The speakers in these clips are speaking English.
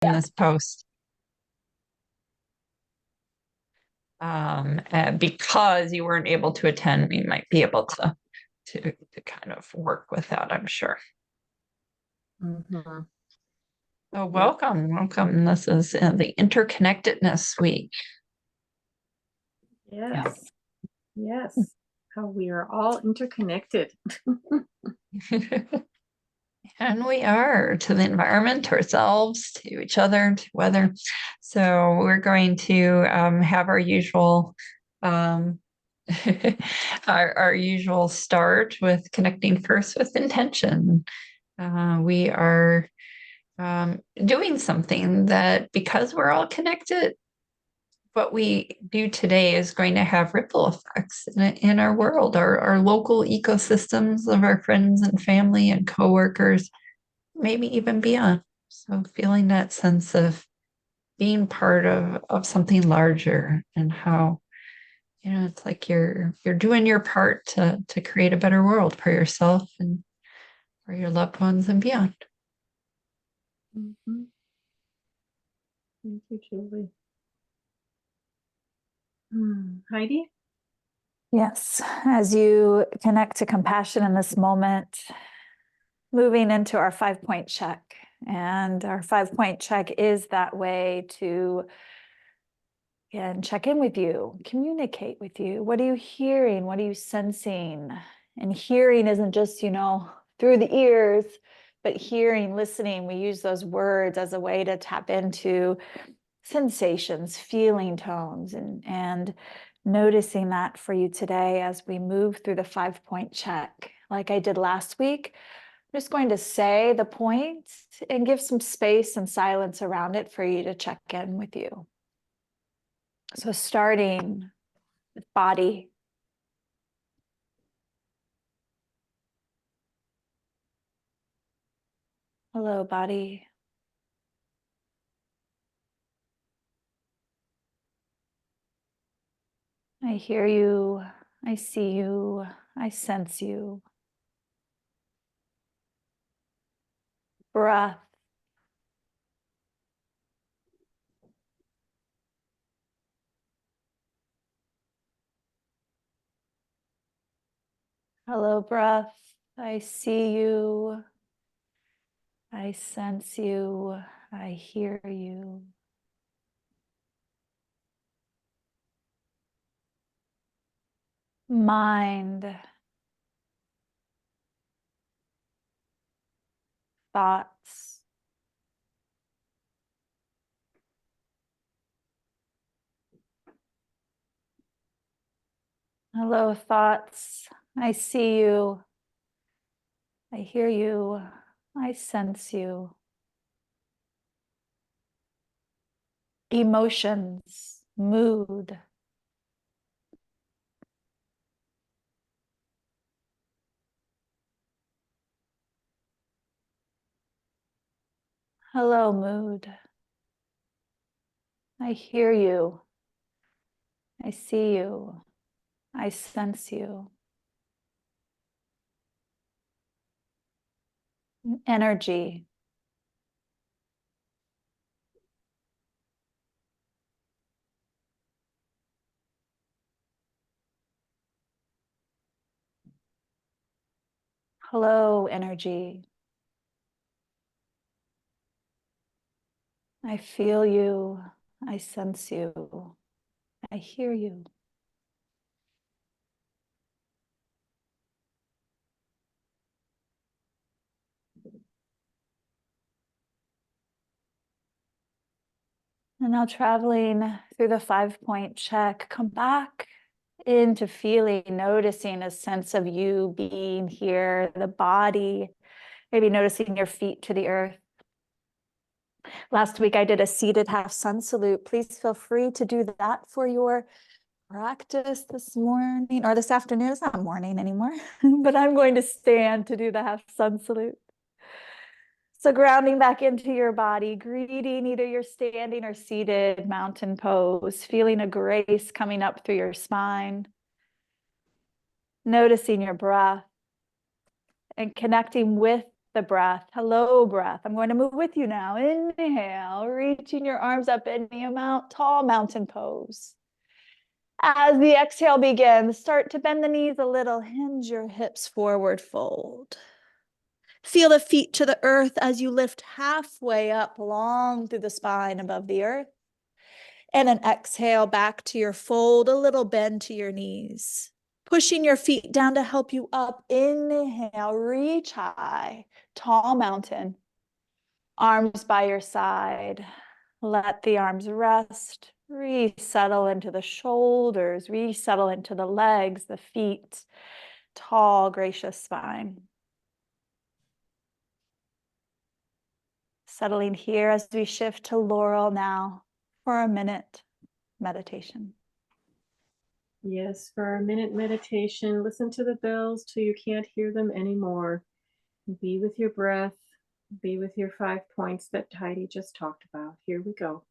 in this post. Because you weren't able to attend, we might be able to kind of work with that, I'm sure. Mm-hmm. So welcome. This is the interconnectedness week. Yes. Yes. How we are all interconnected. And we are, to the environment, to ourselves, to each other, to weather. So we're going to have our usual our usual start with connecting first with intention. We are doing something that, because we're all connected, what we do today is going to have ripple effects in our world, our local ecosystems of our friends and family and coworkers, maybe even beyond. So feeling that sense of being part of something larger, and how, it's like you're doing your part to create a better world for yourself and for your loved ones and beyond. Mm-hmm. Thank you, Julie. Heidi? Yes, as you connect to compassion in this moment, moving into our 5-point check. And our 5-point check is that way to, again, check in with you, communicate with you. What are you hearing? What are you sensing? And hearing isn't just, through the ears, but hearing, listening. We use those words as a way to tap into sensations, feeling tones, and noticing that for you today as we move through the 5-point check. Like I did last week, I'm just going to say the points and give some space and silence around it for you to check in with you. So starting with body. Hello, body. I hear you. I see you. I sense you. Breath. Hello, breath. I see you. I sense you. I hear you. Mind. Thoughts. Hello, thoughts. I see you. I hear you. I sense you. Emotions, mood. Hello, mood. I hear you. I see you. I sense you. Energy. Hello, energy. I feel you. I sense you. I hear you. And now traveling through the 5-point check, come back into feeling, noticing a sense of you being here, the body, maybe noticing your feet to the earth. Last week I did a seated half sun salute. Please feel free to do that for your practice this morning or this afternoon. It's not morning anymore, but I'm going to stand to do the half sun salute. So grounding back into your body, greeting either your standing or seated mountain pose, feeling a grace coming up through your spine, noticing your breath and connecting with the breath. Hello, breath. I'm going to move with you now. Inhale, reaching your arms up any amount, tall mountain pose. As the exhale begins, start to bend the knees a little, hinge your hips forward, fold. Feel the feet to the earth as you lift halfway up, long through the spine above the earth. And an exhale back to your fold, a little bend to your knees. Pushing your feet down to help you up. Inhale, reach high, tall mountain. Arms by your side. Let the arms rest. Resettle into the shoulders, resettle into the legs, the feet. Tall, gracious spine. Settling here as we shift to Laurel now for a minute meditation. Yes, for our minute meditation, listen to the bells till you can't hear them anymore. Be with your breath. Be with your 5 points that Heidi just talked about. Here we go.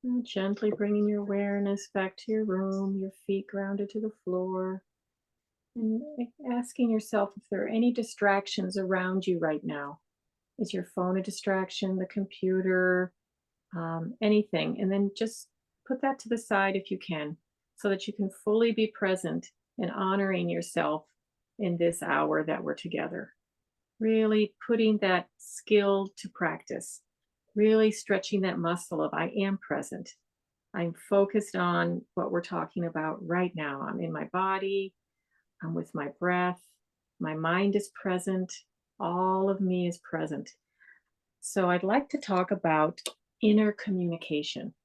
And gently bringing your awareness back to your room, your feet grounded to the floor, and asking yourself if there are any distractions around you right now. Is your phone a distraction, the computer, anything? And then just put that to the side if you can, so that you can fully be present and honoring yourself in this hour that we're together. Really putting that skill to practice, really stretching that muscle of I am present. I'm focused on what we're talking about right now. I'm in my body, I'm with my breath, my mind is present, all of me is present. So I'd like to talk about inner communication,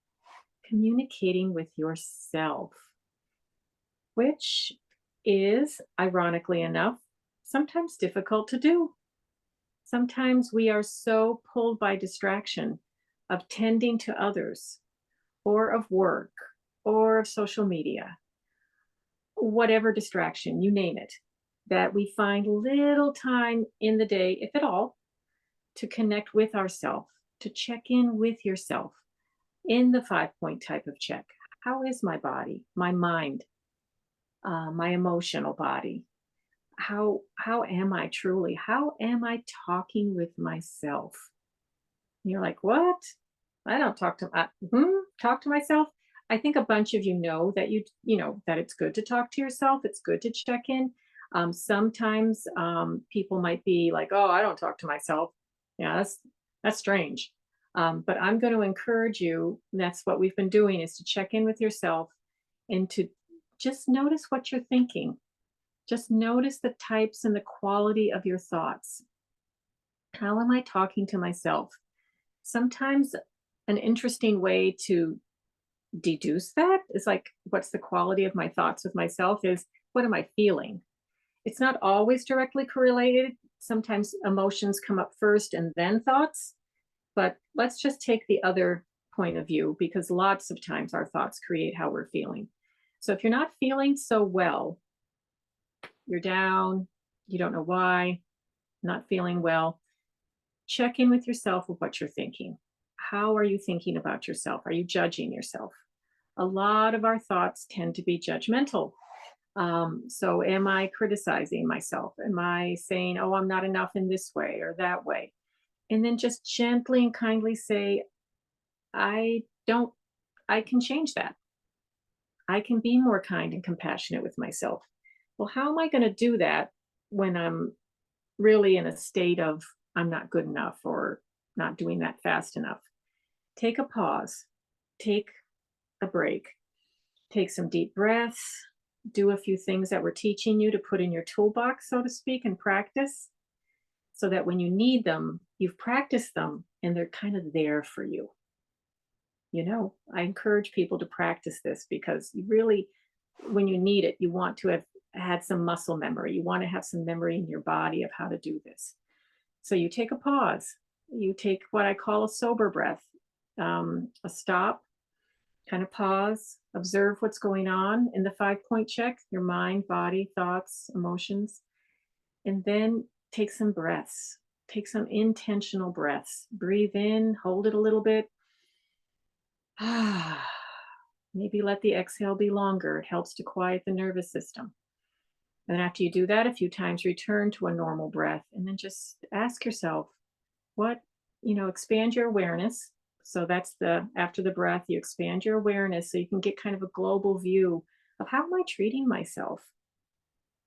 communicating with yourself, which is, ironically enough, sometimes difficult to do. Sometimes we are so pulled by distraction of tending to others, or of work, or of social media, whatever distraction, you name it, that we find little time in the day, if at all, to connect with ourselves, to check in with yourself in the 5-point type of check. How is my body, my mind, my emotional body? How am I truly? How am I talking with myself? And you're like, what? I don't talk to talk to myself. I think a bunch of you know that you know that it's good to talk to yourself. It's good to check in. Sometimes people might be like, oh, I don't talk to myself. Yeah, that's strange. But I'm going to encourage you. That's what we've been doing, is to check in with yourself and to just notice what you're thinking. Just notice the types and the quality of your thoughts. How am I talking to myself? Sometimes an interesting way to deduce that is like, what's the quality of my thoughts with myself is, what am I feeling? It's not always directly correlated. Sometimes emotions come up first and then thoughts, but let's just take the other point of view, because lots of times our thoughts create how we're feeling. So if you're not feeling so well, you're down, you don't know why, not feeling well, check in with yourself with what you're thinking. How are you thinking about yourself? Are you judging yourself? A lot of our thoughts tend to be judgmental. So am I criticizing myself? Am I saying, oh, I'm not enough in this way or that way? And then just gently and kindly say, I can change that. I can be more kind and compassionate with myself. Well, how am I going to do that when I'm really in a state of I'm not good enough or not doing that fast enough? Take a pause, take a break, take some deep breaths, do a few things that we're teaching you to put in your toolbox, so to speak, and practice, so that when you need them, you've practiced them and they're kind of there for you. I encourage people to practice this because you really, when you need it, you want to have had some muscle memory. You want to have some memory in your body of how to do this. So you take a pause. You take what I call a sober breath, a stop, kind of pause, observe what's going on in the 5-point check, your mind, body, thoughts, emotions, and then take some breaths. Take some intentional breaths. Breathe in, hold it a little bit. Maybe let the exhale be longer. It helps to quiet the nervous system. And then after you do that a few times, return to a normal breath and then just ask yourself, expand your awareness. So that's after the breath, you expand your awareness so you can get kind of a global view of how am I treating myself?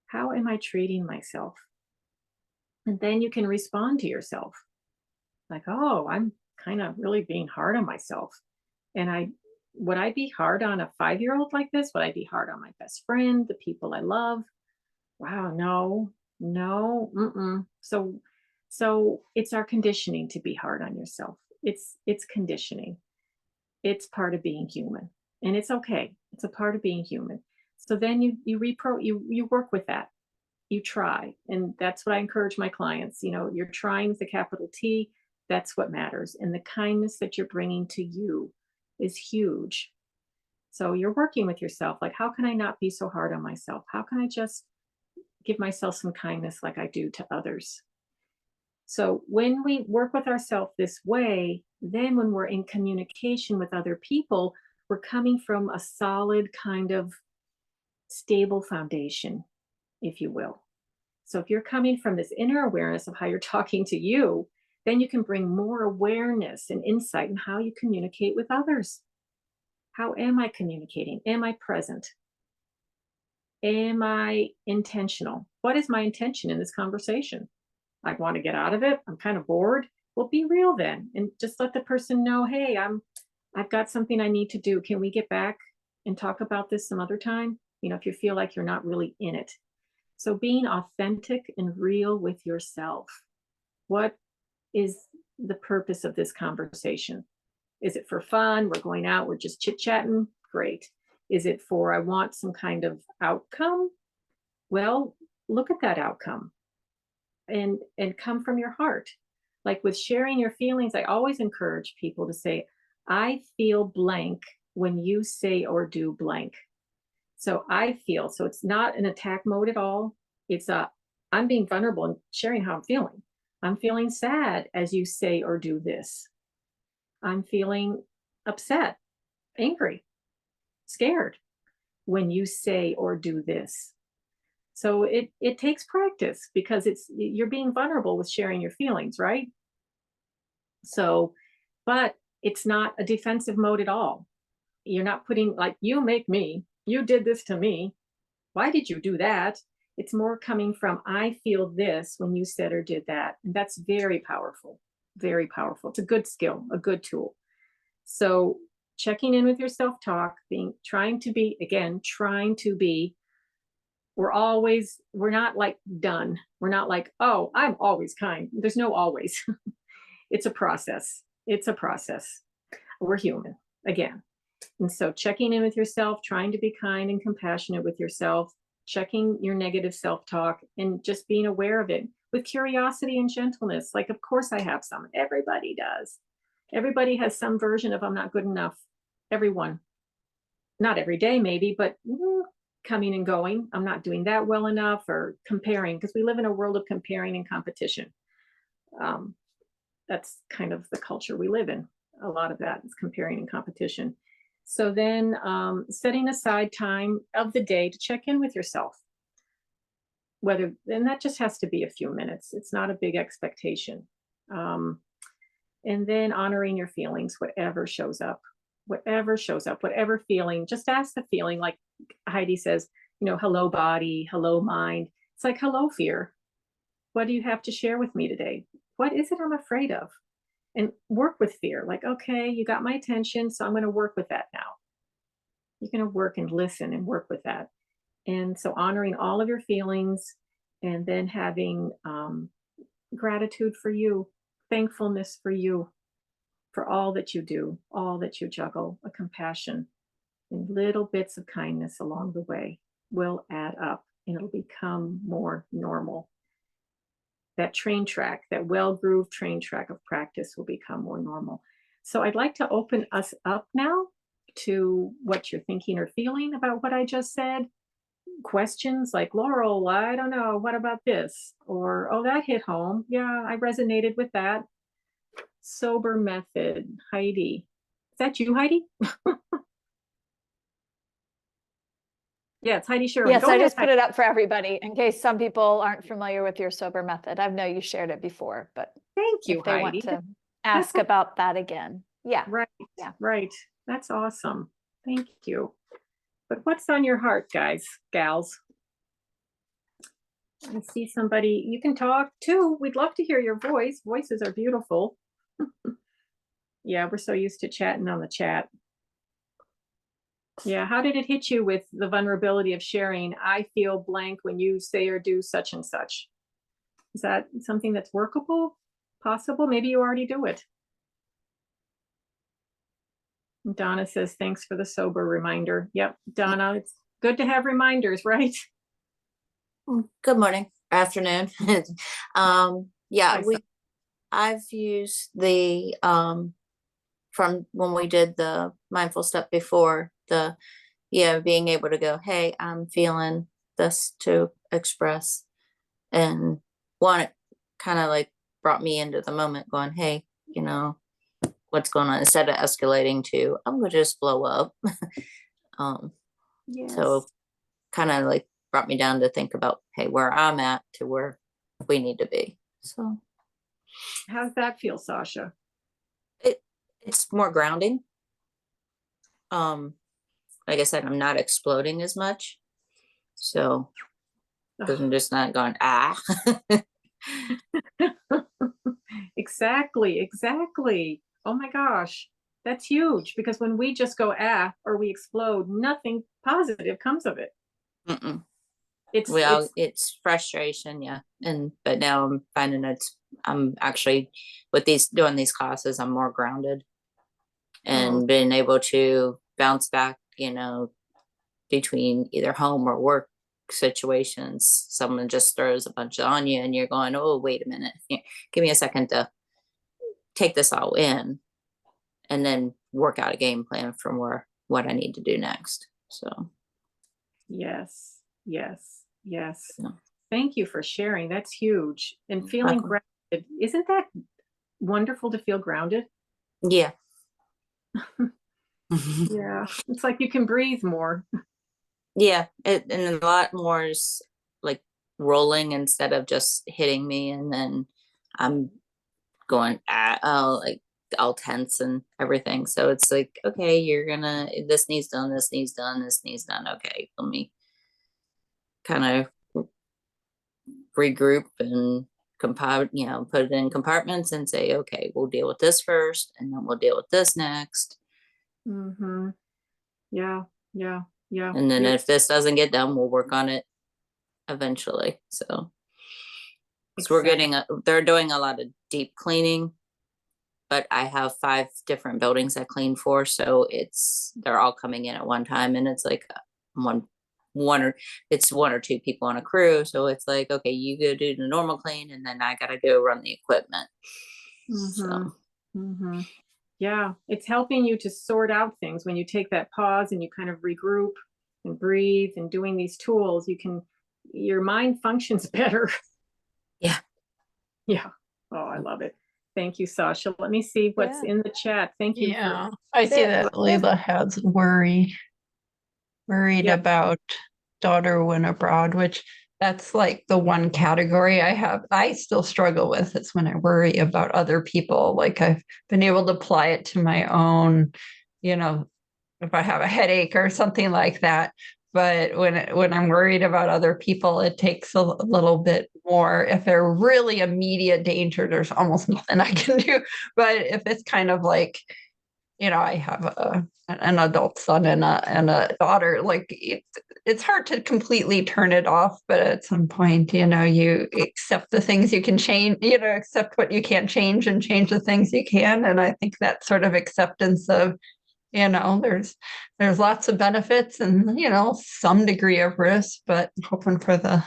How am I treating myself? And then you can respond to yourself like, oh, I'm kind of really being hard on myself. And would I be hard on a 5-year-old like this? Would I be hard on my best friend, the people I love? Wow, no, no, mm-mm. So it's our conditioning to be hard on yourself. It's conditioning. It's part of being human, and it's okay. It's a part of being human. So then you work with that. You try, and that's what I encourage my clients. You're trying with a capital T. That's what matters, and the kindness that you're bringing to you is huge. So you're working with yourself. Like, how can I not be so hard on myself? How can I just give myself some kindness like I do to others? So when we work with ourselves this way, then when we're in communication with other people, we're coming from a solid kind of stable foundation, if you will. So if you're coming from this inner awareness of how you're talking to you, then you can bring more awareness and insight in how you communicate with others. How am I communicating? Am I present? Am I intentional? What is my intention in this conversation? I want to get out of it. I'm kind of bored. Well, be real then and just let the person know, hey, I've got something I need to do. Can we get back and talk about this some other time? If you feel like you're not really in it. So being authentic and real with yourself. What is the purpose of this conversation? Is it for fun? We're going out, we're just chit-chatting? Great. Is it for I want some kind of outcome? Well, look at that outcome and come from your heart. Like with sharing your feelings, I always encourage people to say, I feel blank when you say or do blank. So so it's not an attack mode at all. It's I'm being vulnerable and sharing how I'm feeling. I'm feeling sad as you say or do this. I'm feeling upset, angry, scared when you say or do this. So it takes practice because you're being vulnerable with sharing your feelings, right? So, but it's not a defensive mode at all. You're not putting like, you make me, you did this to me. Why did you do that? It's more coming from, I feel this when you said or did that. And that's very powerful, very powerful. It's a good skill, a good tool. So checking in with your self-talk, trying to be, we're not like done. We're not like, oh, I'm always kind. There's no always. It's a process. It's a process. We're human again. And so checking in with yourself, trying to be kind and compassionate with yourself, checking your negative self-talk and just being aware of it with curiosity and gentleness. Like, of course I have some. Everybody does. Everybody has some version of I'm not good enough. Everyone. Not every day, maybe, but coming and going. I'm not doing that well enough, or comparing, because we live in a world of comparing and competition. That's kind of the culture we live in. A lot of that is comparing and competition. So then setting aside time of the day to check in with yourself. And that just has to be a few minutes. It's not a big expectation. And then honoring your feelings, whatever shows up, whatever feeling, just ask the feeling. Like Heidi says, hello body, hello mind. It's like, hello fear. What do you have to share with me today? What is it I'm afraid of? And work with fear. Like, okay, you got my attention, so I'm going to work with that now. You're going to work and listen and work with that. And so honoring all of your feelings, and then having gratitude for you, thankfulness for you, for all that you do, all that you juggle, a compassion, and little bits of kindness along the way will add up, and it'll become more normal. That train track, that well-grooved train track of practice will become more normal. So I'd like to open us up now to what you're thinking or feeling about what I just said. Questions like, Laurel, I don't know, what about this? Or, oh, that hit home. Yeah, I resonated with that. Sober method, Heidi. Is that you, Heidi? Yeah, it's Heidi Sherwin. Yes, Go I ahead, just put Heidi. it up for everybody in case some people aren't familiar with your sober method. I know you shared it before, but Thank you, if they want Heidi. to That's ask about that again. Yeah. right. Yeah. Right. That's awesome. Thank you. But what's on your heart, guys, gals? I see somebody. You can talk too. We'd love to hear your voice. Voices are beautiful. Yeah, we're so used to chatting on the chat. Yeah, how did it hit you with the vulnerability of sharing, I feel blank when you say or do such and such? Is that something that's workable, possible? Maybe you already do it. Donna says, thanks for the sober reminder. Yep, Donna, it's good to have reminders, right? Good morning, afternoon. Yeah, Hi, I've used the from when we did the mindful step before, the being able to go, hey, I'm feeling this, to express, and one, it kind of like brought me into the moment going, hey, what's going on, instead of escalating to I'm gonna just blow up. yes. So kind of like brought me down to think about, hey, where I'm at to where we need to be. So How's that feel, Sasha? it's more grounding. Like I said, I'm not exploding as much. So because I'm just not going, Exactly, exactly. Oh my gosh, that's huge, because when we just go or we explode, nothing positive comes of it. Mm-mm. It's it's frustration, yeah. But now I'm finding I'm actually with doing these classes, I'm more grounded and being able to bounce back, between either home or work situations. Someone just throws a bunch on you and you're going, oh, wait a minute, give me a second to take this all in and then work out a game plan from what I need to do next. So yes, yes, yes. yeah. Thank you for sharing. That's huge. And feeling grounded. Isn't that wonderful to feel grounded? Yeah. Yeah. It's like you can breathe more. Yeah, and a lot more is like rolling instead of just hitting me, and then I'm going like all tense and everything. So it's like, okay, this needs done, this needs done, this needs done. Okay, let me kind of regroup and compile, put it in compartments and say, okay, we'll deal with this first, and then we'll deal with this next. Mm-hmm. Yeah, yeah, yeah. And then if this doesn't get done, we'll work on it eventually. So they're doing a lot of deep cleaning, but I have 5 different buildings I clean for. So they're all coming in at one time, and it's like one or two people on a crew. So it's like, okay, you go do the normal clean, and then I got to go run the equipment. So yeah, it's helping you to sort out things when you take that pause and you kind of regroup and breathe, and doing these tools, your mind functions better. Yeah. Yeah. Oh, I love it. Thank you, Sasha. Let me see what's in the chat. Thank you. Yeah, I see that Leila has worried about daughter went abroad, which that's like the one category I still struggle with. It's when I worry about other people. Like I've been able to apply it to my own, if I have a headache or something like that. But when I'm worried about other people, it takes a little bit more. If they're really immediate danger, there's almost nothing I can do. But if it's kind of like I have an adult son and a daughter. Like it's hard to completely turn it off, but at some point, you accept the things you can change, accept what you can't change and change the things you can. And I think that sort of acceptance of, there's lots of benefits and, some degree of risk, but hoping for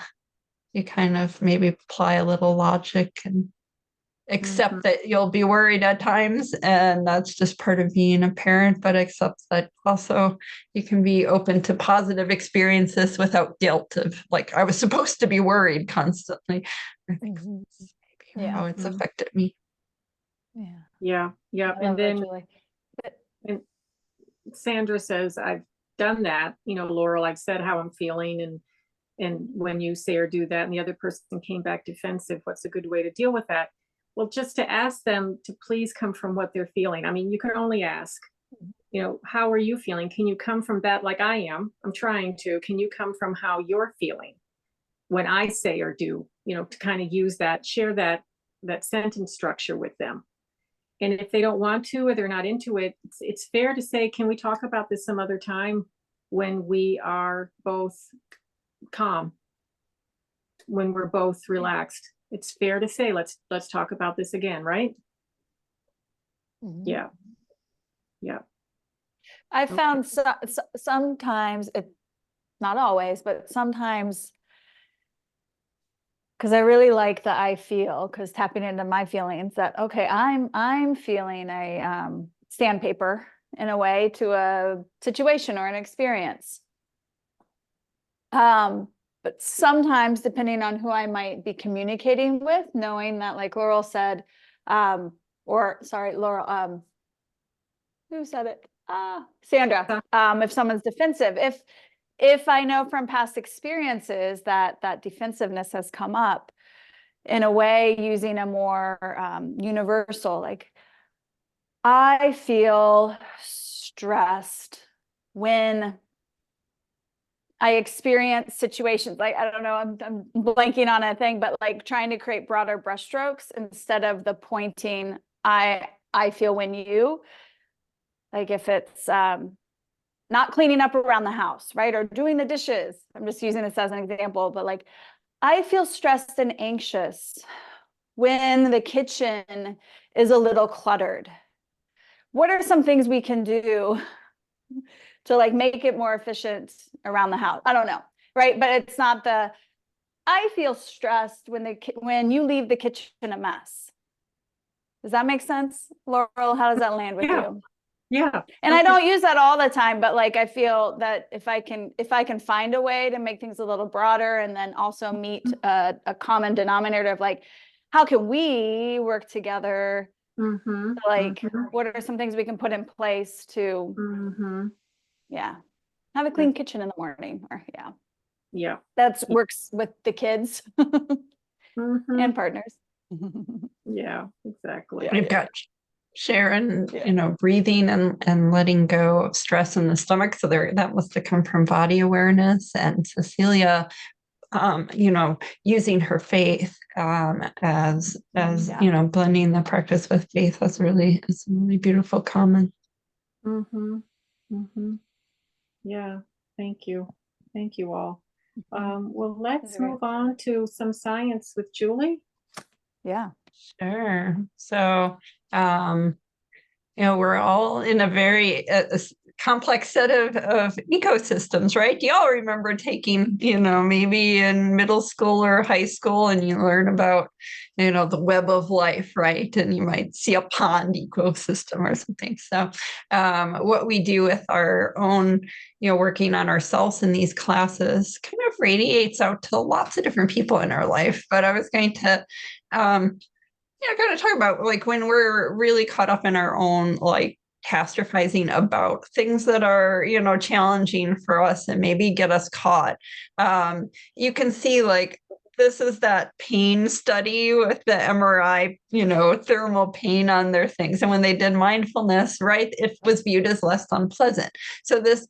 you kind of maybe apply a little logic and accept that you'll be worried at times, and that's just part of being a parent, but accept that also you can be open to positive experiences without guilt of like, I was supposed to be worried constantly. I think that's maybe how it's affected me. Yeah. And then and Sandra says, I've done that, Laurel, I've said how I'm feeling, and when you say or do that and the other person came back defensive, what's a good way to deal with that? Well, just to ask them to please come from what they're feeling. I mean, you can only ask, how are you feeling? Can you come from that like I am? I'm trying to. Can you come from how you're feeling when I say or do, to kind of use that, share that sentence structure with them. And if they don't want to, or they're not into it, it's fair to say, can we talk about this some other time when we are both calm, when we're both relaxed? It's fair to say, let's talk about this again, right? Yeah. I found sometimes, not always, but sometimes, because I really like the I feel, because tapping into my feelings that, okay, I'm feeling a sandpaper in a way to a situation or an experience. But sometimes, depending on who I might be communicating with, knowing that, like Laurel said, Laurel, who said it? Sandra. If someone's defensive, if I know from past experiences that defensiveness has come up, in a way, using a more universal, like, I feel stressed when I experience situations, like, I don't know, I'm blanking on a thing, but like trying to create broader brushstrokes instead of the pointing, I feel when you, like if it's not cleaning up around the house, right? Or doing the dishes. I'm just using this as an example, but like, I feel stressed and anxious when the kitchen is a little cluttered. What are some things we can do to like make it more efficient around the house? I don't know, right? But it's not I feel stressed when you leave the kitchen a mess. Does that make sense, Laurel? How does that land with you? Yeah. And I don't use that all the time, but like, I feel that if I can find a way to make things a little broader, and then also meet a common denominator of like, how can we work together? Like, what are some things we can put in place to, have a clean kitchen in the morning, or that works with the kids and partners. Yeah, exactly. We've got Sharon, breathing and letting go of stress in the stomach. So that must have come from body awareness. And Cecilia, using her faith as blending the practice with faith. It's a really beautiful comment. Yeah, thank you all. Well, let's move on to some science with Julie. Yeah, sure. So we're all in a very complex set of ecosystems, right? Do y'all remember taking, maybe in middle school or high school, and you learn about, the web of life, right? And you might see a pond ecosystem or something. So what we do with our own, working on ourselves in these classes kind of radiates out to lots of different people in our life. But I was going to kind of talk about like when we're really caught up in our own like catastrophizing about things that are challenging for us and maybe get us caught. You can see like this is that pain study with the MRI, thermal pain on their things. And when they did mindfulness, right, it was viewed as less unpleasant. So this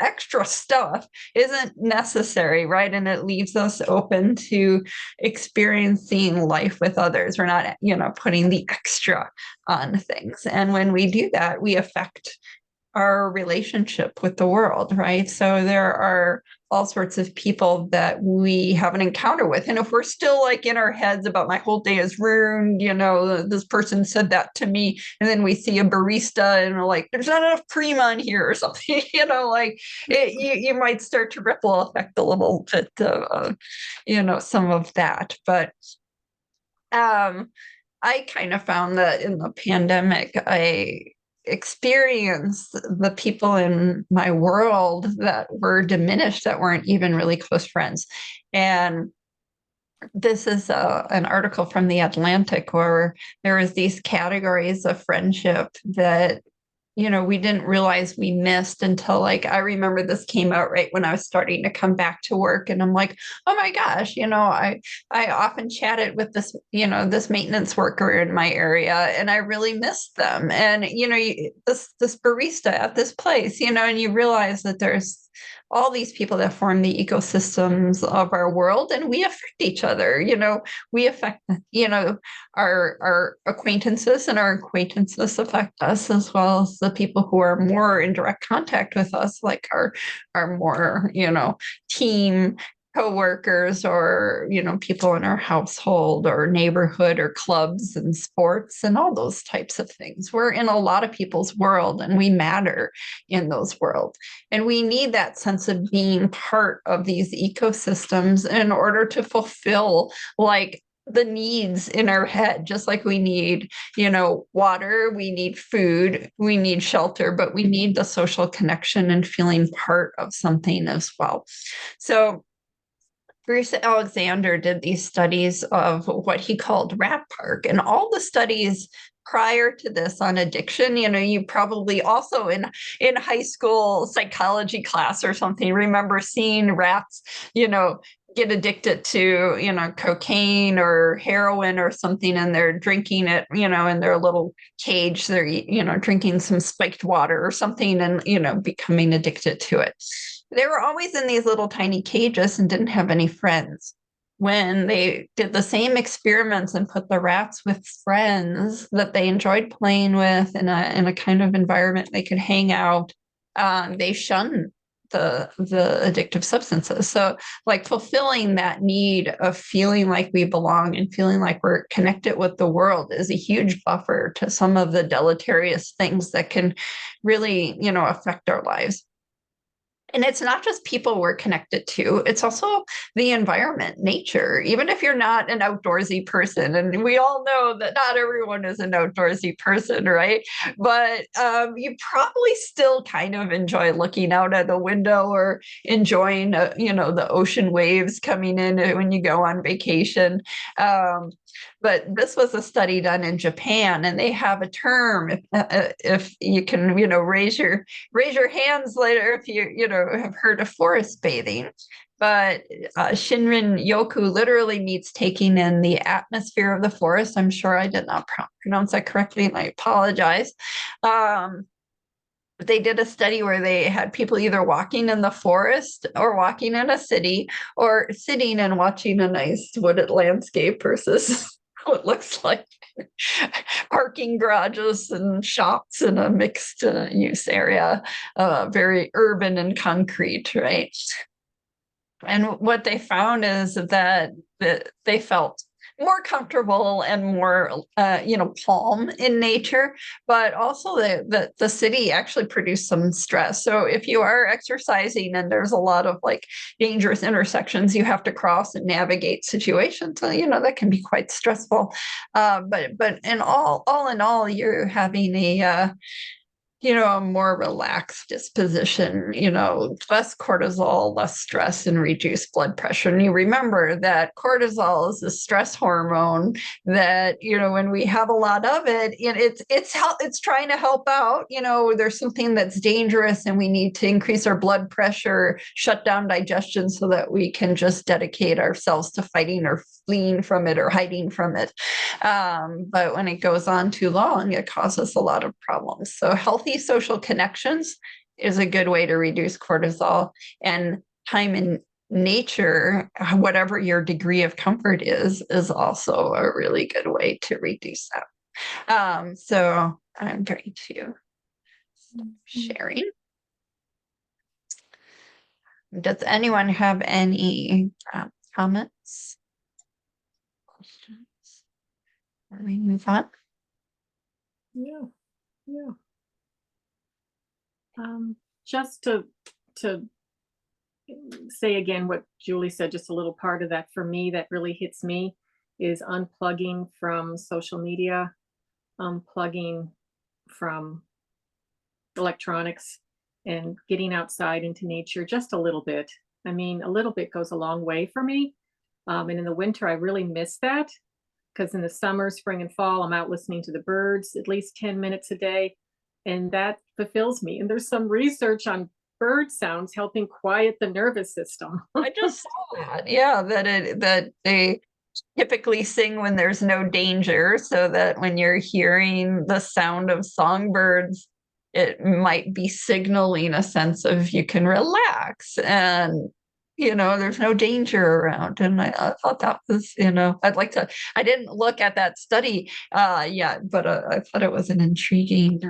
extra stuff isn't necessary, right? And it leaves us open to experiencing life with others. We're not, putting the extra on things. And when we do that, we affect our relationship with the world, right? So there are all sorts of people that we have an encounter with. And if we're still like in our heads about my whole day is ruined, this person said that to me, and then we see a barista and we're like, there's not enough cream on here or something, you might start to ripple effect a little bit of, some of that. But I kind of found that in the pandemic, I experienced the people in my world that were diminished, that weren't even really close friends. And this is an article from The Atlantic where there was these categories of friendship that we didn't realize we missed until, like, I remember this came out right when I was starting to come back to work. And I'm like, oh my gosh, I often chatted with this, this maintenance worker in my area, and I really missed them. And, this barista at this place, and you realize that there's all these people that form the ecosystems of our world, and we affect each other. We affect, our acquaintances, and our acquaintances affect us, as well as the people who are more in direct contact with us, like our more, team co-workers, or people in our household or neighborhood or clubs and sports and all those types of things. We're in a lot of people's world, and we matter in those worlds, and we need that sense of being part of these ecosystems in order to fulfill, like, the needs in our head. Just like we need, water, we need food, we need shelter, but we need the social connection and feeling part of something as well. So Bruce Alexander did these studies of what he called Rat Park, and all the studies prior to this on addiction, you probably also in high school psychology class or something remember seeing rats, get addicted to, cocaine or heroin or something, and they're drinking it, in their little cage, they're, drinking some spiked water or something, and, becoming addicted to it. They were always in these little tiny cages and didn't have any friends. When they did the same experiments and put the rats with friends that they enjoyed playing with in a kind of environment they could hang out, they shunned the addictive substances. So, like, fulfilling that need of feeling like we belong and feeling like we're connected with the world is a huge buffer to some of the deleterious things that can really, affect our lives. And it's not just people we're connected to, it's also the environment, nature. Even if you're not an outdoorsy person, and we all know that not everyone is an outdoorsy person, right? But you probably still kind of enjoy looking out at the window, or enjoying, the ocean waves coming in when you go on vacation. But this was a study done in Japan, and they have a term, if you can, raise your hands later if you have heard of forest bathing. But Shinrin Yoku literally means taking in the atmosphere of the forest. I'm sure I did not pronounce that correctly, and I apologize. They did a study where they had people either walking in the forest or walking in a city, or sitting and watching a nice wooded landscape versus what looks like parking garages and shops in a mixed use area, very urban and concrete, right? And what they found is that they felt more comfortable and more, calm in nature, but also the city actually produced some stress. So if you are exercising and there's a lot of, like, dangerous intersections you have to cross and navigate situations, that can be quite stressful. But in all in all, you're having a more relaxed disposition, less cortisol, less stress, and reduced blood pressure. And you remember that cortisol is a stress hormone that, when we have a lot of it, it's trying to help out. There's something that's dangerous and we need to increase our blood pressure, shut down digestion so that we can just dedicate ourselves to fighting or fleeing from it or hiding from it. But when it goes on too long, it causes a lot of problems. So healthy social connections is a good way to reduce cortisol, and time in nature, whatever your degree of comfort is also a really good way to reduce that. So I'm going to sharing. Does anyone have any comments? Questions? Before we move on? Yeah. Just to say again what Julie said, just a little part of that for me that really hits me is unplugging from social media, unplugging from electronics, and getting outside into nature just a little bit. I mean, a little bit goes a long way for me. And in the winter, I really miss that, because in the summer, spring, and fall, I'm out listening to the birds at least 10 minutes a day, and that fulfills me. And there's some research on bird sounds helping quiet the nervous system. I just saw that. Yeah, that they typically sing when there's no danger, so that when you're hearing the sound of songbirds, it might be signaling a sense of you can relax and there's no danger around. And I thought that was, I didn't look at that study yet, but I thought it was an intriguing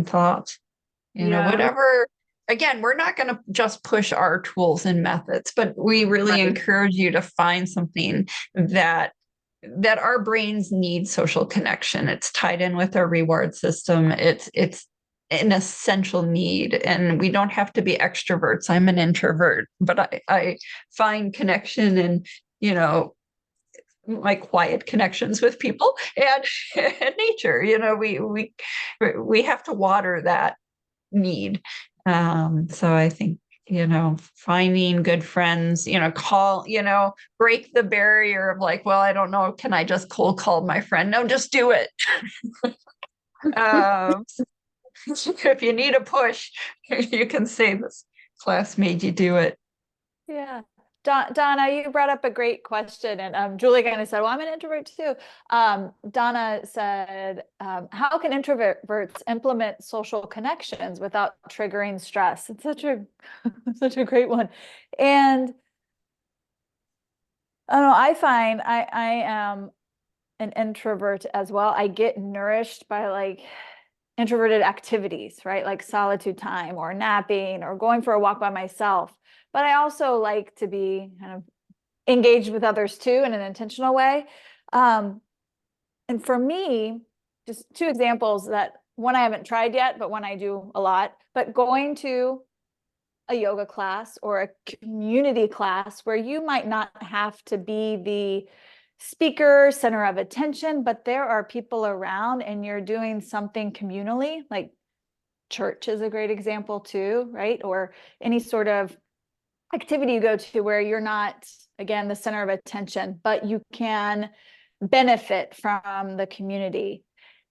thought. Whatever. Again, we're not going to just push our tools and methods, but we really encourage you to find something that our brains need social connection. It's tied in with our reward system. It's an essential need, and we don't have to be extroverts. I'm an introvert, but I find connection in, my quiet connections with people and nature. We have to water that need. So I think, finding good friends, break the barrier of like, well, I don't know, can I just cold call my friend? No, just do it. If you need a push, you can say this class made you do it. Yeah. Donna, you brought up a great question, and Julie kind of said, well, I'm an introvert too. Donna said, how can introverts implement social connections without triggering stress? It's such a great one. And I don't know, I find I am an introvert as well. I get nourished by like introverted activities, right? Like solitude time or napping or going for a walk by myself. But I also like to be kind of engaged with others too in an intentional way. And for me, just two examples that one I haven't tried yet, but one I do a lot, but going to a yoga class or a community class where you might not have to be the speaker, center of attention, but there are people around and you're doing something communally, like church is a great example too, right? Or any sort of activity you go to where you're not, again, the center of attention, but you can benefit from the community.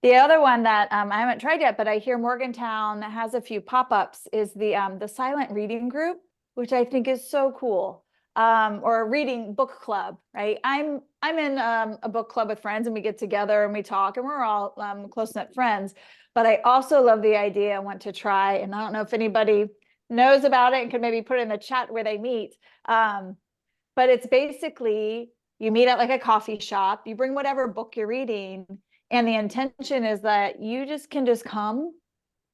The other one that I haven't tried yet, but I hear Morgantown has a few pop-ups, is the silent reading group, which I think is so cool. Or a reading book club, right? I'm in a book club with friends, and we get together and we talk, and we're all close-knit friends. But I also love the idea. I want to try, and I don't know if anybody knows about it and could maybe put it in the chat where they meet. But it's basically you meet at like a coffee shop, you bring whatever book you're reading, and the intention is that you can just come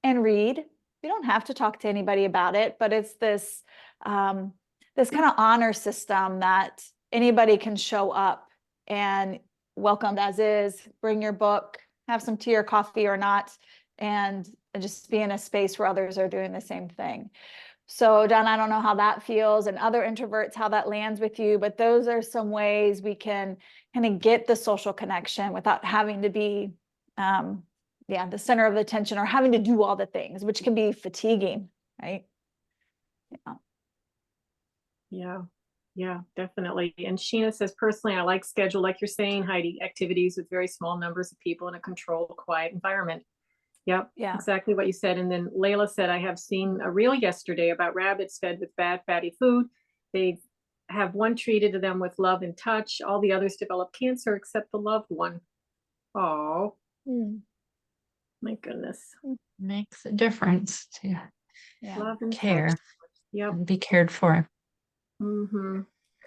and read. You don't have to talk to anybody about it, but it's this this kind of honor system that anybody can show up and welcomed as is, bring your book, have some tea or coffee or not, and just be in a space where others are doing the same thing. So Don, I don't know how that feels, and other introverts, how that lands with you, but those are some ways we can kind of get the social connection without having to be the center of attention, or having to do all the things, which can be fatiguing, right? Yeah, definitely. And Sheena says, personally, I like schedule, like you're saying, Heidi, activities with very small numbers of people in a controlled, quiet environment. Yep, Yeah. exactly what you said. And then Layla said, I have seen a reel yesterday about rabbits fed with bad, fatty food. They have one treated to them with love and touch. All the others develop cancer except the loved one. Oh, my goodness. Makes a difference to Love and care touch. Yep. and be cared for. Mm-hmm.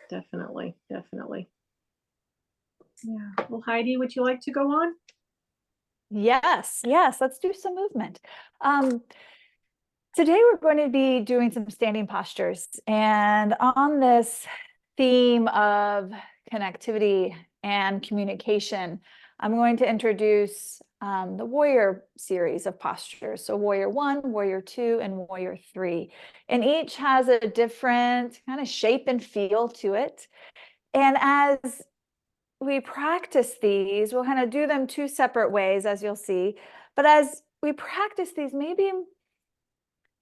Definitely. Yeah. Well, Heidi, would you like to go on? Yes, let's do some movement. Today we're going to be doing some standing postures, and on this theme of connectivity and communication, I'm going to introduce the warrior series of postures. So warrior 1, warrior 2, and warrior 3. And each has a different kind of shape and feel to it. And as we practice these, we'll kind of do them 2 separate ways, as you'll see. But as we practice these, maybe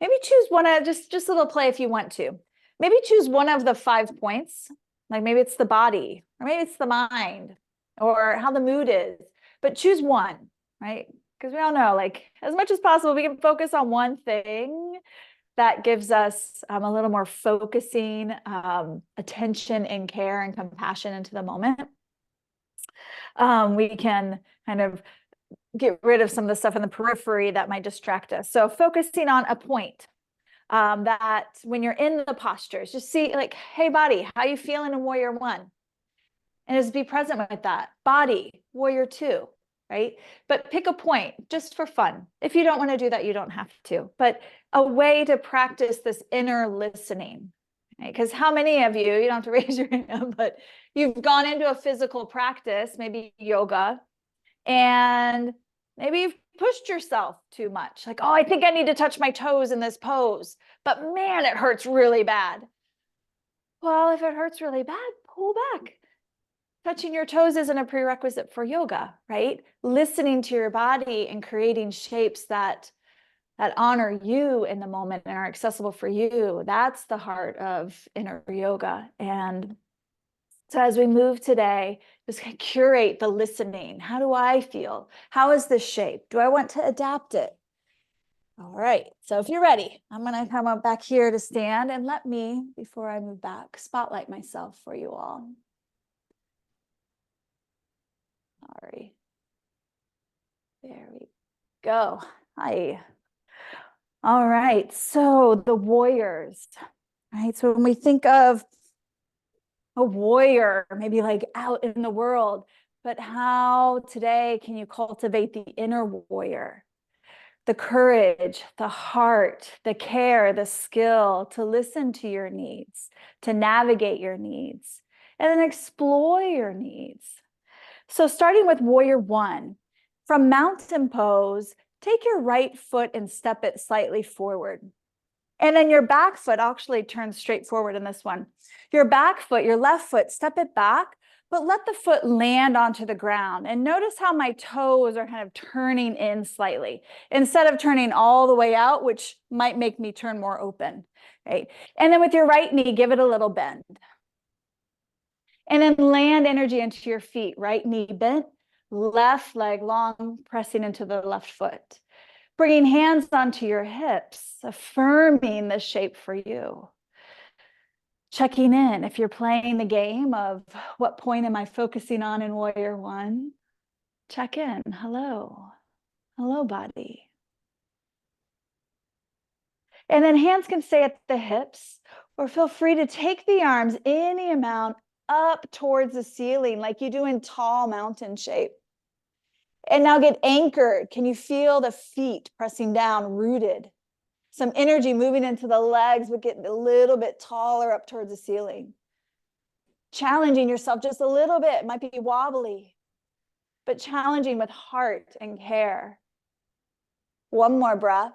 choose one of just a little play if you want to. Maybe choose one of the 5 points, like maybe it's the body, or maybe it's the mind, or how the mood is. But choose one, right? Because we all know, like, as much as possible, we can focus on one thing that gives us a little more focusing, attention and care and compassion into the moment. We can kind of get rid of some of the stuff in the periphery that might distract us. So focusing on a point, that when you're in the postures, just see like, hey, body, how you feeling in warrior 1? And just be present with that. Body, warrior 2, right? But pick a point just for fun. If you don't want to do that, you don't have to. But a way to practice this inner listening. Because how many of you don't have to raise your hand, but you've gone into a physical practice, maybe yoga, and maybe you've pushed yourself too much. Like, oh, I think I need to touch my toes in this pose, but man, it hurts really bad. Well, if it hurts really bad, pull back. Touching your toes isn't a prerequisite for yoga, right? Listening to your body and creating shapes that honor you in the moment and are accessible for you. That's the heart of inner yoga. And so as we move today, just curate the listening. How do I feel? How is this shape? Do I want to adapt it? All right. So if you're ready, I'm going to come up back here to stand, and let me, before I move back, spotlight myself for you all. Sorry. There we go. Hi. All right. So the warriors, right? So when we think of a warrior, maybe like out in the world, but how today can you cultivate the inner warrior? The courage, the heart, the care, the skill to listen to your needs, to navigate your needs, and then explore your needs. So starting with warrior 1, from mountain pose, take your right foot and step it slightly forward. And then your back foot actually turns straight forward in this one. Your back foot, your left foot, step it back, but let the foot land onto the ground. And notice how my toes are kind of turning in slightly instead of turning all the way out, which might make me turn more open, right? And then with your right knee, give it a little bend. And then land energy into your feet, right knee bent, left leg long, pressing into the left foot. Bringing hands onto your hips, affirming the shape for you. Checking in if you're playing the game of what point am I focusing on in warrior 1? Check in. Hello. Hello, body. And then hands can stay at the hips, or feel free to take the arms any amount up towards the ceiling like you do in tall mountain shape. And now get anchored. Can you feel the feet pressing down, rooted? Some energy moving into the legs, but getting a little bit taller up towards the ceiling. Challenging yourself just a little bit. It might be wobbly, but challenging with heart and care. One more breath.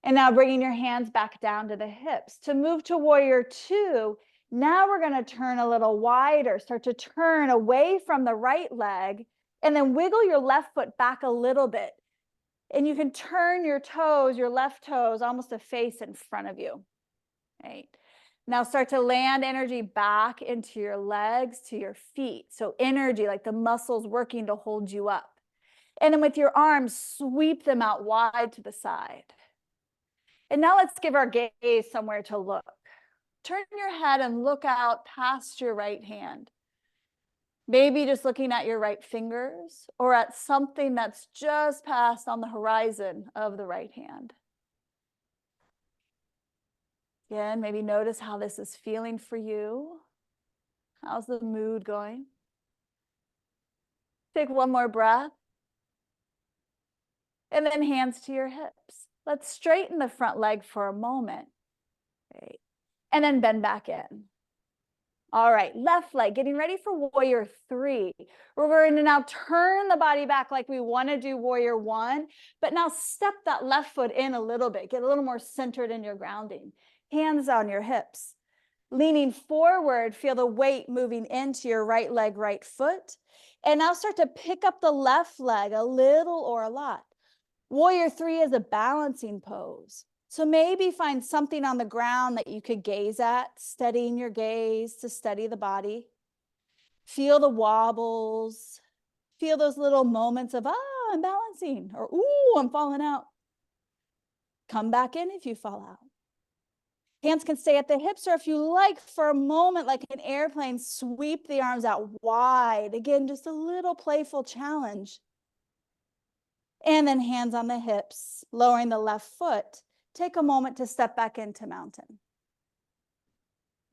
And now bringing your hands back down to the hips. To move to warrior 2, now we're going to turn a little wider, start to turn away from the right leg And then wiggle your left foot back a little bit. And you can turn your toes, your left toes, almost a face in front of you. Right. Now start to land energy back into your legs, to your feet. So energy, like the muscles working to hold you up. And then with your arms, sweep them out wide to the side. And now let's give our gaze somewhere to look. Turn your head and look out past your right hand. Maybe just looking at your right fingers or at something that's just past on the horizon of the right hand. Again, maybe notice how this is feeling for you. How's the mood going? Take one more breath. And then hands to your hips. Let's straighten the front leg for a moment. Great. And then bend back in. All right, left leg, getting ready for warrior 3. We're going to now turn the body back like we want to do warrior 1, but now step that left foot in a little bit. Get a little more centered in your grounding. Hands on your hips. Leaning forward, feel the weight moving into your right leg, right foot. And now start to pick up the left leg a little or a lot. Warrior 3 is a balancing pose. So maybe find something on the ground that you could gaze at, steadying your gaze to steady the body. Feel the wobbles. Feel those little moments of, I'm balancing, or, ooh, I'm falling out. Come back in if you fall out. Hands can stay at the hips, or if you like, for a moment, like an airplane, sweep the arms out wide. Again, just a little playful challenge. And then hands on the hips, lowering the left foot. Take a moment to step back into mountain.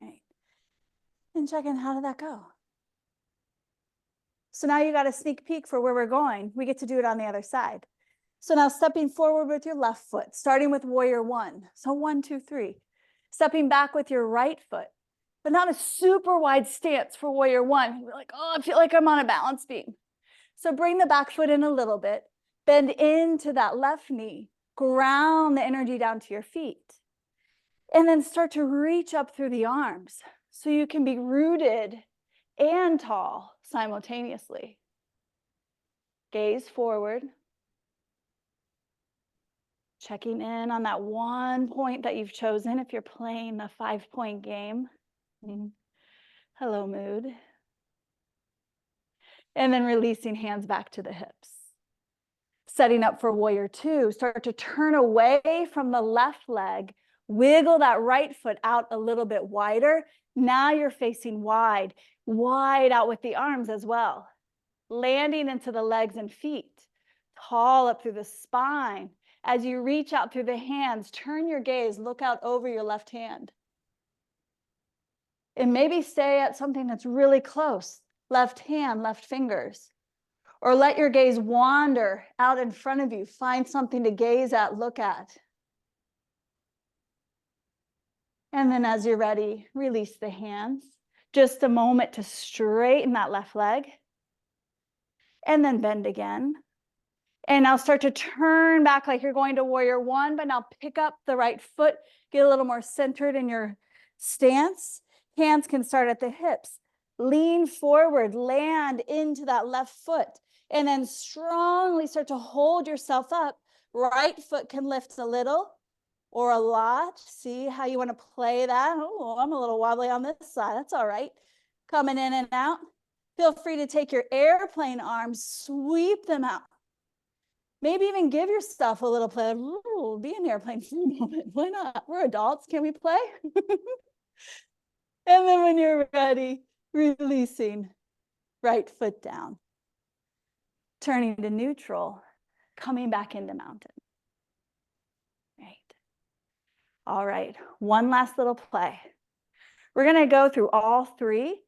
Right. And check in, how did that go? So now you got a sneak peek for where we're going. We get to do it on the other side. So now stepping forward with your left foot, starting with warrior 1. So 1, 2, 3. Stepping back with your right foot, but not a super wide stance for warrior 1. You're like, oh, I feel like I'm on a balance beam. So bring the back foot in a little bit, bend into that left knee, ground the energy down to your feet, and then start to reach up through the arms so you can be rooted and tall simultaneously. Gaze forward. Checking in on that one point that you've chosen if you're playing the 5-point game. Hello, mood. And then releasing hands back to the hips. Setting up for warrior 2, start to turn away from the left leg, wiggle that right foot out a little bit wider. Now you're facing wide, wide out with the arms as well. Landing into the legs and feet, tall up through the spine. As you reach out through the hands, turn your gaze, look out over your left hand. And maybe stay at something that's really close, left hand, left fingers. Or let your gaze wander out in front of you. Find something to gaze at, look at. And then as you're ready, release the hands. Just a moment to straighten that left leg. And then bend again. And now start to turn back like you're going to warrior 1, but now pick up the right foot, get a little more centered in your stance. Hands can start at the hips. Lean forward, land into that left foot, and then strongly start to hold yourself up. Right foot can lift a little or a lot. See how you want to play that. Oh, I'm a little wobbly on this side. That's all right. Coming in and out. Feel free to take your airplane arms, sweep them out. Maybe even give yourself a little play. Ooh, be an airplane for a moment. Why not? We're adults. Can we play? And then when you're ready, releasing right foot down. Turning to neutral, coming back into mountain. Right. All right. One last little play. We're going to go through all 3,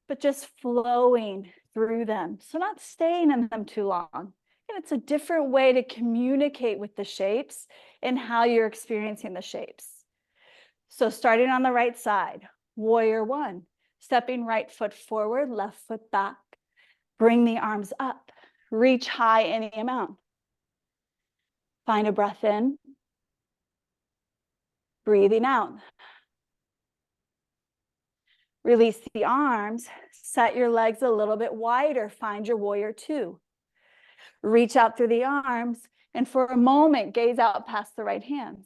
but just flowing through them. So not staying in them too long. And it's a different way to communicate with the shapes and how you're experiencing the shapes. So starting on the right side, warrior 1, stepping right foot forward, left foot back. Bring the arms up, reach high any amount. Find a breath in, breathing out. Release the arms, set your legs a little bit wider, find your warrior 2. Reach out through the arms, and for a moment, gaze out past the right hands.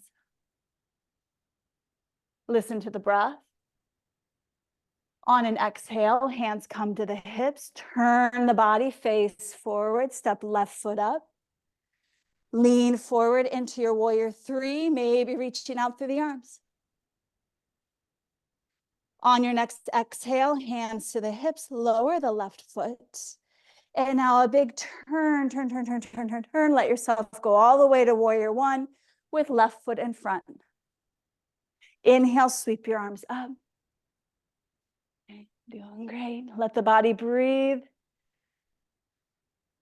Listen to the breath. On an exhale, hands come to the hips. Turn the body face forward. Step left foot up. Lean forward into your warrior three, maybe reaching out through the arms. On your next exhale, hands to the hips, lower the left foot. And now a big turn. Let yourself go all the way to warrior one with left foot in front. Inhale, sweep your arms up. Okay, doing great. Let the body breathe.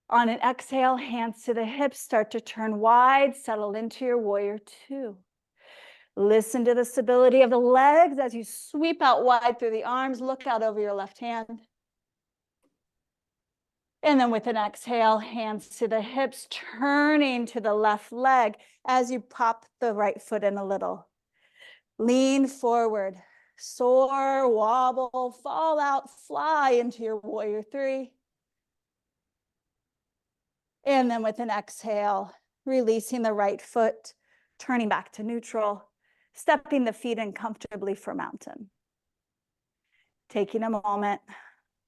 On an exhale, hands to the hips, start to turn wide, settle into your warrior two. Listen to the stability of the legs as you sweep out wide through the arms, look out over your left hand. And then with an exhale, hands to the hips, turning to the left leg as you pop the right foot in a little. Lean forward, soar, wobble, fall out, fly into your warrior three. And then with an exhale, releasing the right foot, turning back to neutral, stepping the feet in comfortably for mountain. Taking a moment,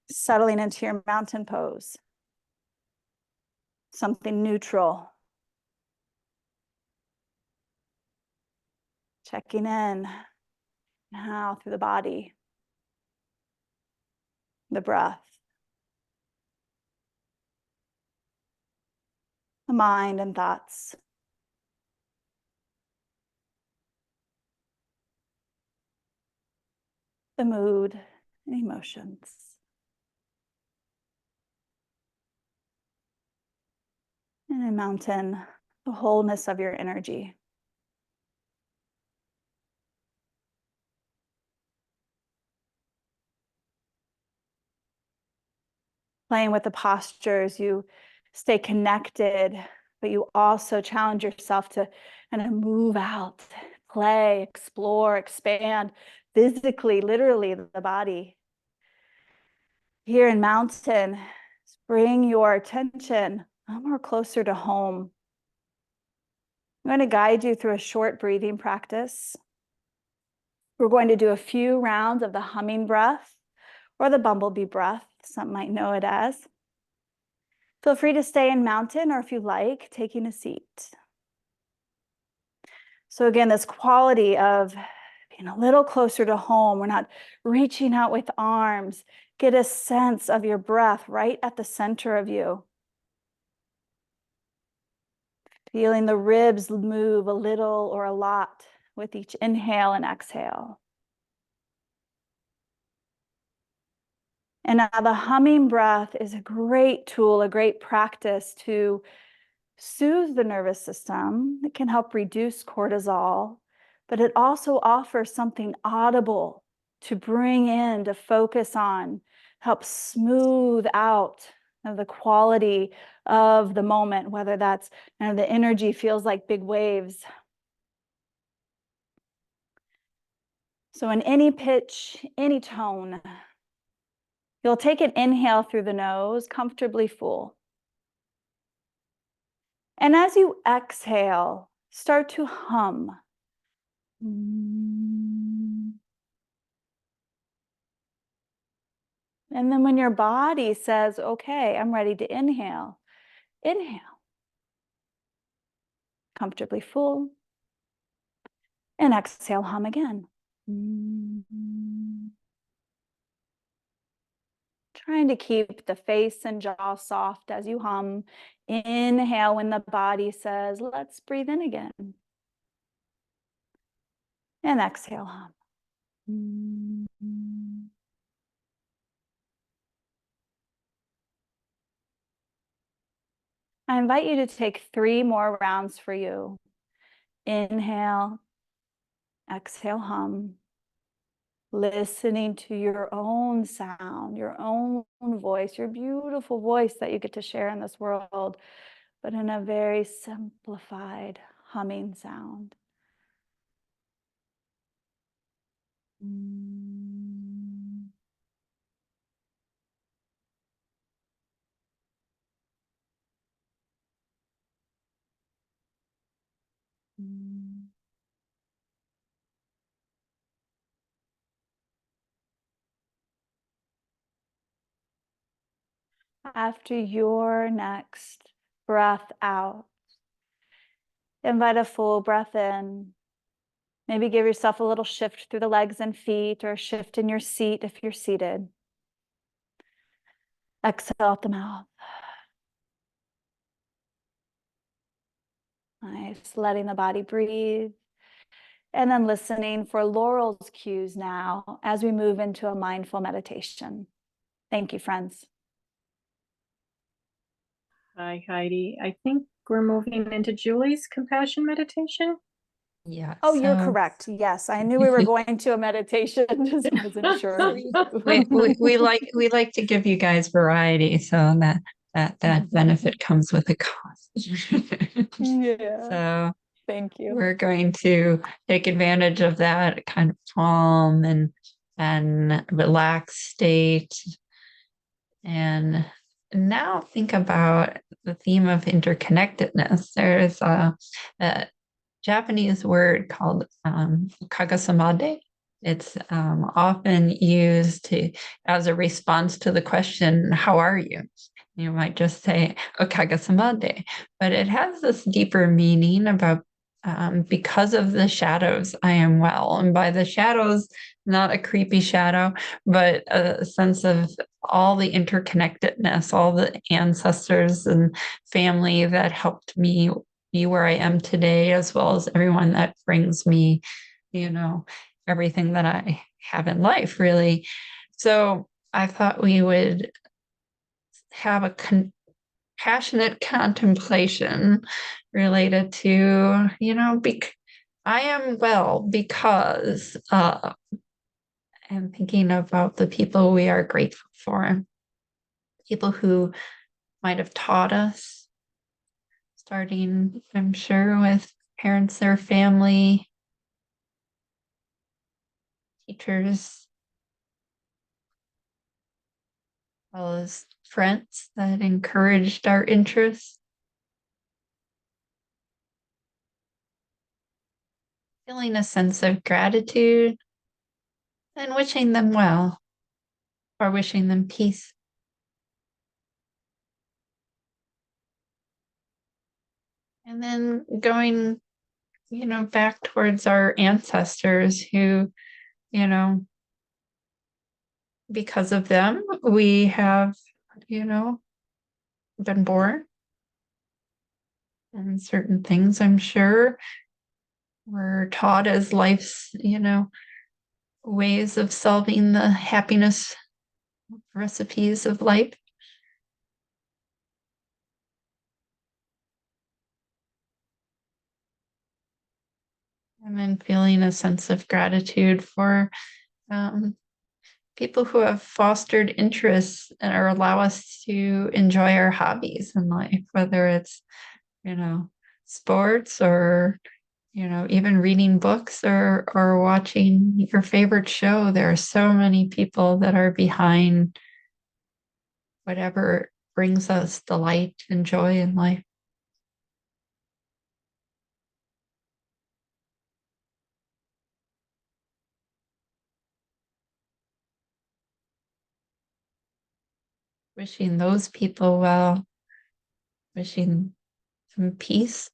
settling into your mountain pose. Something neutral. Checking in now through the body, the breath, the mind and thoughts. The mood and emotions. And in mountain, the wholeness of your energy. Playing with the postures, you stay connected, but you also challenge yourself to kind of move out, play, explore, expand physically, literally the body. Here in mountain, bring your attention a little more closer to home. I'm going to guide you through a short breathing practice. We're going to do a few rounds of the humming breath or the bumblebee breath, some might know it as. Feel free to stay in mountain, or if you like, taking a seat. So again, this quality of being a little closer to home. We're not reaching out with arms. Get a sense of your breath right at the center of you. Feeling the ribs move a little or a lot with each inhale and exhale. And now the humming breath is a great tool, a great practice to soothe the nervous system. It can help reduce cortisol, but it also offers something audible to bring in, to focus on, help smooth out the quality of the moment, whether that's the energy feels like big waves. So in any pitch, any tone, you'll take an inhale through the nose, comfortably full. And as you exhale, start to hum. And then when your body says, okay, I'm ready to inhale, inhale. Comfortably full. And exhale, hum again. Trying to keep the face and jaw soft as you hum. Inhale when the body says, let's breathe in again. And exhale, hum. I invite you to take 3 more rounds for you. Inhale, exhale, hum. Listening to your own sound, your own voice, your beautiful voice that you get to share in this world, but in a very simplified humming sound. After your next breath out, invite a full breath in. Maybe give yourself a little shift through the legs and feet, or a shift in your seat if you're seated. Exhale out the mouth. Nice, letting the body breathe. And then listening for Laurel's cues now as we move into a mindful meditation. Thank you, friends. Hi, Heidi. I think we're moving into Julie's compassion meditation. Yeah. Oh, you're correct. Yes, I knew we were going to a meditation, just wasn't sure. we like to give you guys variety, so that benefit comes with a cost. Yeah. So Thank you. we're going to take advantage of that kind of calm and relaxed state. And now think about the theme of interconnectedness. There's a Japanese word called kagasamade. It's often used as a response to the question, how are you? You might just say okagasamade, but it has this deeper meaning about because of the shadows, I am well. And by the shadows, not a creepy shadow, but a sense of all the interconnectedness, all the ancestors and family that helped me be where I am today, as well as everyone that brings me, everything that I have in life, really. So I thought we would have a passionate contemplation related to, I am well because, and thinking about the people we are grateful for, people who might have taught us, starting, I'm sure, with parents or family, teachers, as well as friends that encouraged our interests. Feeling a sense of gratitude and wishing them well, or wishing them peace. And then going, back towards our ancestors who, because of them, we have, been born. And certain things, I'm sure, were taught as life's, ways of solving the happiness recipes of life. And then feeling a sense of gratitude for people who have fostered interests or allow us to enjoy our hobbies in life, whether it's, sports or, even reading books or watching your favorite show. There are so many people that are behind whatever brings us delight and joy in life. Wishing those people well, wishing some peace.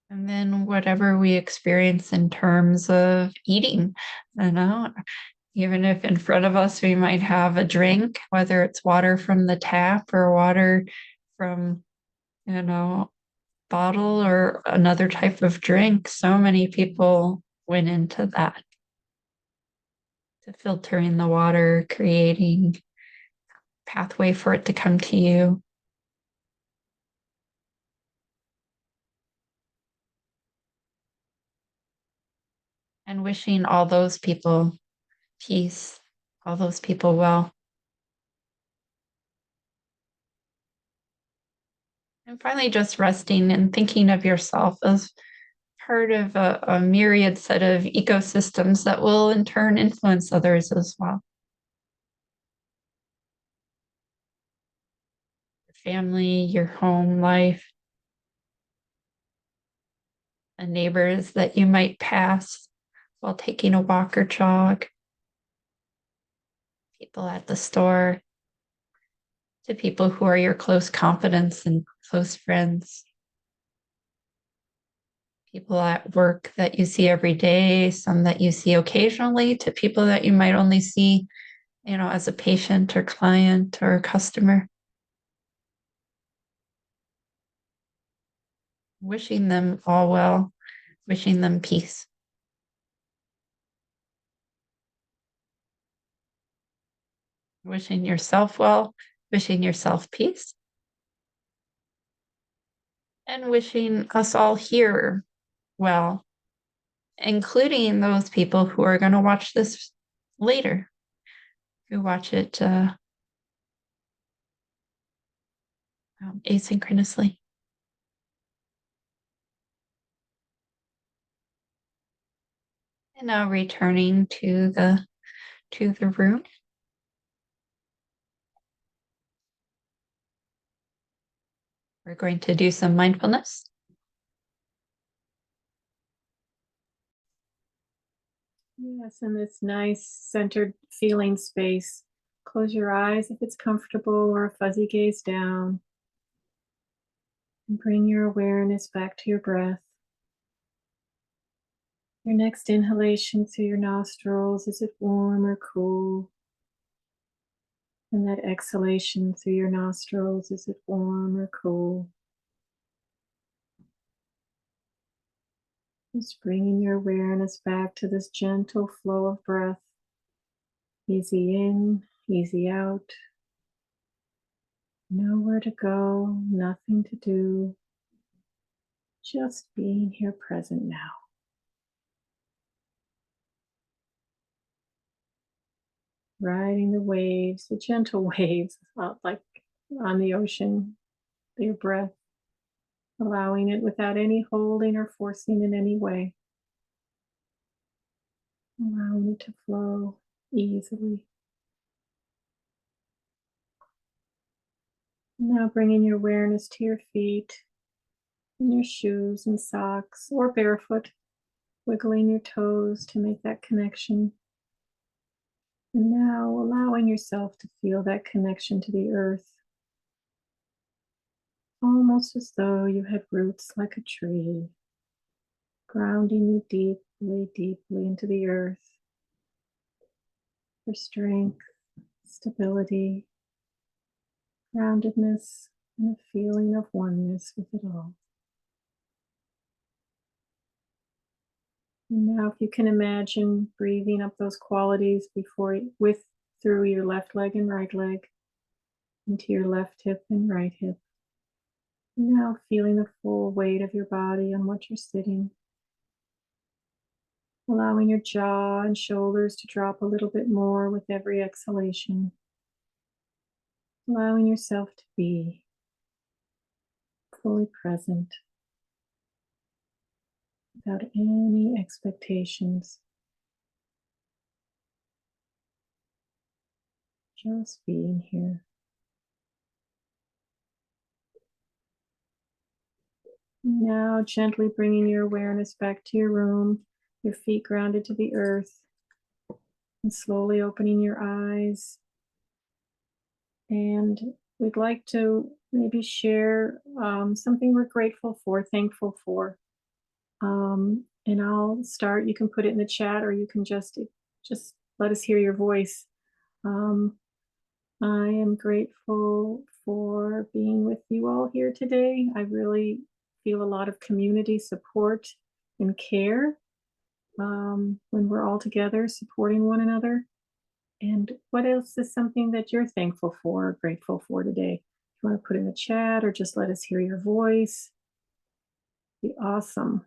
And then whatever we experience in terms of eating, even if in front of us we might have a drink, whether it's water from the tap or water from, bottle or another type of drink, so many people went into that. To filtering the water, creating pathway for it to come to you. And wishing all those people peace, all those people well. And finally, just resting and thinking of yourself as part of a myriad set of ecosystems that will in turn influence others as well. family, your home life, the neighbors that you might pass while taking a walk or jog, people at the store, to people who are your close confidants and close friends, people at work that you see every day, some that you see occasionally, to people that you might only see, as a patient or client or customer. Wishing them all well, wishing them peace. Wishing yourself well, wishing yourself peace. And wishing us all here well, including those people who are going to watch this later, who watch it asynchronously. And now returning to the room. We're going to do some mindfulness. Yes, in this nice centered feeling space. Close your eyes if it's comfortable, or a fuzzy gaze down. And bring your awareness back to your breath. Your next inhalation through your nostrils, is it warm or cool? And that exhalation through your nostrils, is it warm or cool? Just bringing your awareness back to this gentle flow of breath. Easy in, easy out. Nowhere to go, nothing to do. Just being here present now. Riding the waves, the gentle waves, like on the ocean, your breath, allowing it without any holding or forcing in any way. Allowing it to flow easily. Now bringing your awareness to your feet, and your shoes and socks, or barefoot, wiggling your toes to make that connection. And now allowing yourself to feel that connection to the earth, almost as though you had roots like a tree, grounding you deeply, deeply into the earth for strength, stability, groundedness, and a feeling of oneness with it all. And now if you can imagine breathing up those qualities through your left leg and right leg, into your left hip and right hip. And now feeling the full weight of your body on what you're sitting. Allowing your jaw and shoulders to drop a little bit more with every exhalation. Allowing yourself to be fully present without any expectations. Just being here. Now gently bringing your awareness back to your room, your feet grounded to the earth, and slowly opening your eyes. And we'd like to maybe share something we're grateful for, thankful for. And I'll start. You can put it in the chat, or you can just let us hear your voice. I am grateful for being with you all here today. I really feel a lot of community support and care when we're all together supporting one another. And what else is something that you're thankful for or grateful for today? If you want to put in the chat or just let us hear your voice, be awesome.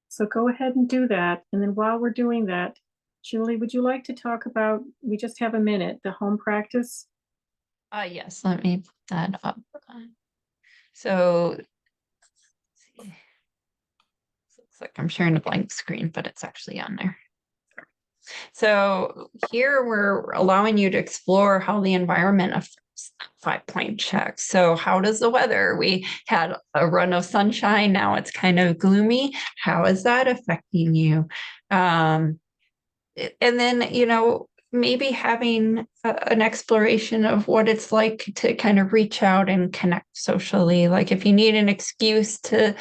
So go ahead and do that. And then while we're doing that, Julie, would you like to talk about, we just have a minute, the home practice? Yes, let me put that up. So, let's see. Looks like I'm sharing a blank screen, but it's actually on there. So here we're allowing you to explore how the environment affects that 5-point check. So how does the weather? We had a run of sunshine. Now it's kind of gloomy. How is that affecting you? And then, maybe having an exploration of what it's like to kind of reach out and connect socially. Like if you need an excuse to,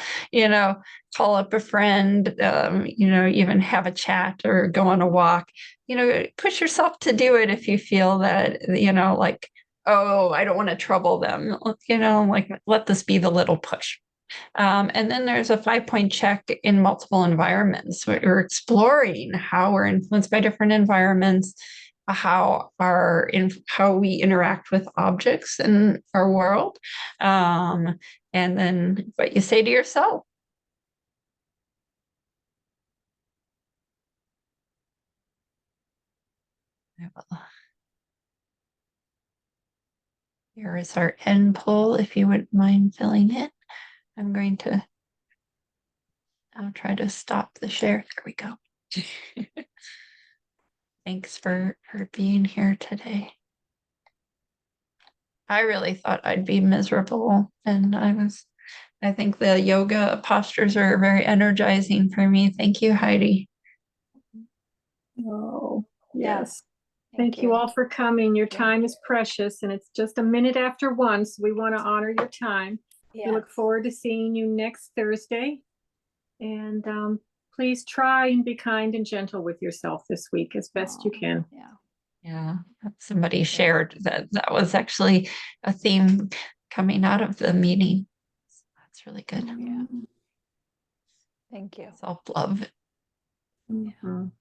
call up a friend, even have a chat or go on a walk, push yourself to do it if you feel that, like, oh, I don't want to trouble them, like let this be the little push. And then there's a 5-point check in multiple environments. We're exploring how we're influenced by different environments, how we interact with objects in our world, and then what you say to yourself. Here is our end pull, if you wouldn't mind filling it. I'll try to stop the share. There we go. Thanks for being here today. I really thought I'd be miserable, and I think the yoga postures are very energizing for me. Thank you, Heidi. Oh, yes. Thank you all for coming. Your time is precious, and it's just a minute after 1, so we want to honor your time. We look forward to seeing you next Thursday. And please try and be kind and gentle with yourself this week as best you can. Yeah. Somebody shared that was actually a theme coming out of the meeting. That's really good. Yeah. Thank you. Self-love. Mhm.